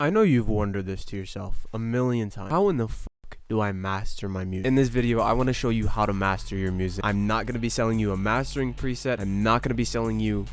I know you've wondered this to yourself a million times. How in the fuck do I master my music? In this video, I want to show you how to master your music. I'm not going to be selling you a mastering preset. I'm not going to be selling you...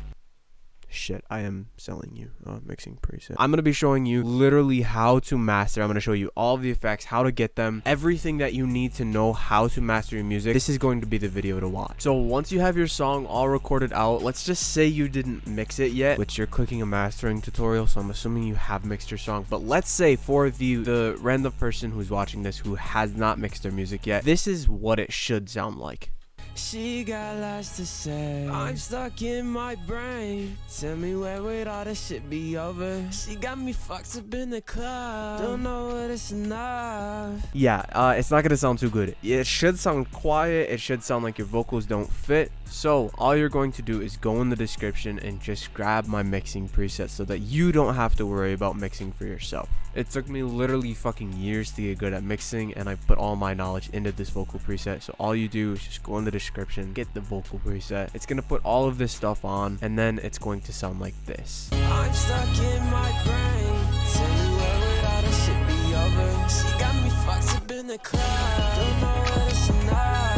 Shit, I am selling you a mixing preset. I'm going to be showing you literally how to master. I'm going to show you all of the effects, how to get them, everything that you need to know how to master your music. This is going to be the video to watch. So once you have your song all recorded out, let's just say you didn't mix it yet, which you're clicking a mastering tutorial, so I'm assuming you have mixed your song. But let's say for the random person who's watching this who has not mixed their music yet, this is what it should sound like. She got lots to say, I'm stuck in my brain. Tell me where would all this shit be over? She got me fucked up in the club. Don't know what it's enough. Yeah, it's not gonna sound too good. It should sound quiet. It should sound like your vocals don't fit. So all you're going to do is go in the description and just grab my mixing preset so that you don't have to worry about mixing for yourself. It took me literally fucking years to get good at mixing, and I put all my knowledge into this vocal preset. So all you do is just go in the description, get the vocal preset. It's gonna put all of this stuff on, and then it's going to sound like this. I'm stuck in my brain. Tell me where would all this shit be over? She got me fucked up in the club. Don't know what it's enough.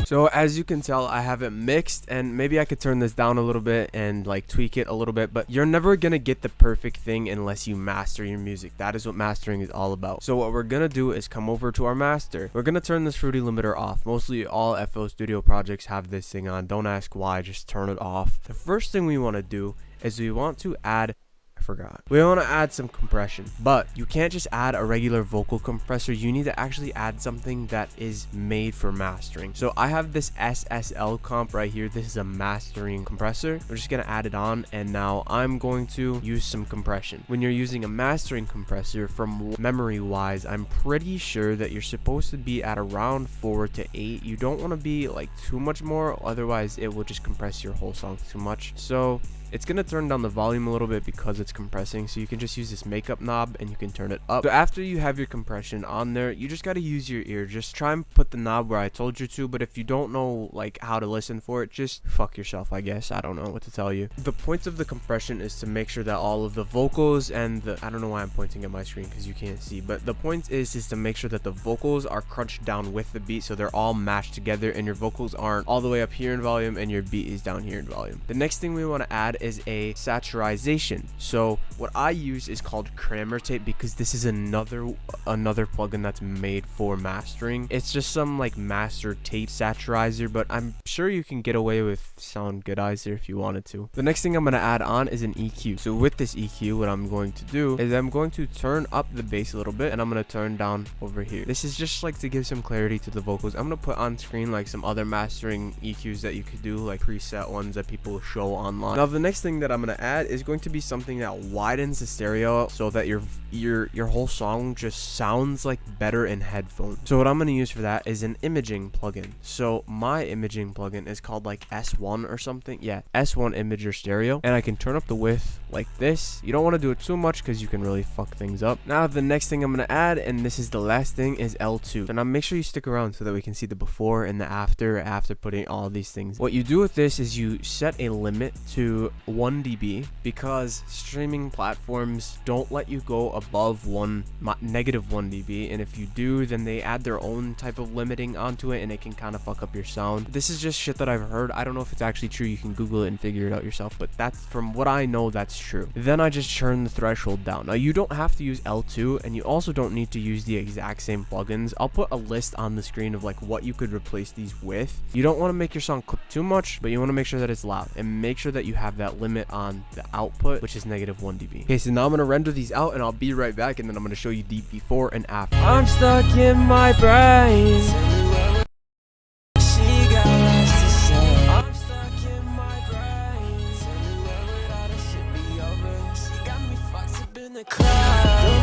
So as you can tell, I have it mixed, and maybe I could turn this down a little bit and like tweak it a little bit, but you're never gonna get the perfect thing unless you master your music. That is what mastering is all about. So what we're gonna do is come over to our master. We're gonna turn this Fruity Limiter off. Mostly all FL Studio projects have this thing on. Don't ask why, just turn it off. The first thing we want to do is we want to add... We want to add some compression, but you can't just add a regular vocal compressor. You need to actually add something that is made for mastering. So I have this SSL comp right here. This is a mastering compressor. We're just going to add it on, and now I'm going to use some compression. When you're using a mastering compressor, from memory wise, I'm pretty sure that you're supposed to be at around 4 to 8. You don't want to be like too much more, otherwise it will just compress your whole song too much. So it's going to turn down the volume a little bit because it's compressing, so you can just use this makeup knob and you can turn it up. So after you have your compression on there, you just got to use your ear. Just try and put the knob where I told you to, but if you don't know like how to listen for it, just fuck yourself, I guess. I don't know what to tell you. The point of the compression is to make sure that all of the vocals and the... I don't know why I'm pointing at my screen because you can't see, but the point is to make sure that the vocals are crunched down with the beat, so they're all mashed together and your vocals aren't all the way up here in volume and your beat is down here in volume. The next thing we want to add is a saturization. So what I use is called Kramer tape, because this is another plugin that's made for mastering. It's just some like master tape saturizer, but I'm sure you can get away with Soundgoodizer if you wanted to. The next thing I'm going to add on is an EQ. So with this EQ, what I'm going to do is I'm going to turn up the bass a little bit, and I'm going to turn down over here. This is just like to give some clarity to the vocals. I'm going to put on screen like some other mastering EQs that you could do, like preset ones that people show online. Now the next thing that I'm going to add is going to be something that widens the stereo so that your whole song just sounds like better in headphones. So what I'm going to use for that is an imaging plugin. So my imaging plugin is called like S1 or something. Yeah, S1 Imager Stereo, and I can turn up the width like this. You don't want to do it too much because you can really fuck things up. Now the next thing I'm going to add, and this is the last thing, is L2. So now make sure you stick around so that we can see the before and the after putting all of these things. What you do with this is you set a limit to 1 dB, because streaming platforms don't let you go above negative 1 dB, and if you do, then they add their own type of limiting onto it, and it can kind of fuck up your sound. This is just shit that I've heard. I don't know if it's actually true. You can Google it and figure it out yourself, but that's from what I know, that's true. Then I just turn the threshold down. Now you don't have to use L2, and you also don't need to use the exact same plugins. I'll put a list on the screen of like what you could replace these with. You don't want to make your song clip too much, but you want to make sure that it's loud, and make sure that you have that limit on the output, which is negative 1 dB. Okay, so now I'm gonna render these out, and I'll be right back, and then I'm gonna show you the before and after. I'm stuck in my brain. She got lots to say. I'm stuck in my brain. Tell me where would all this shit be over? She got me fucked up in the club.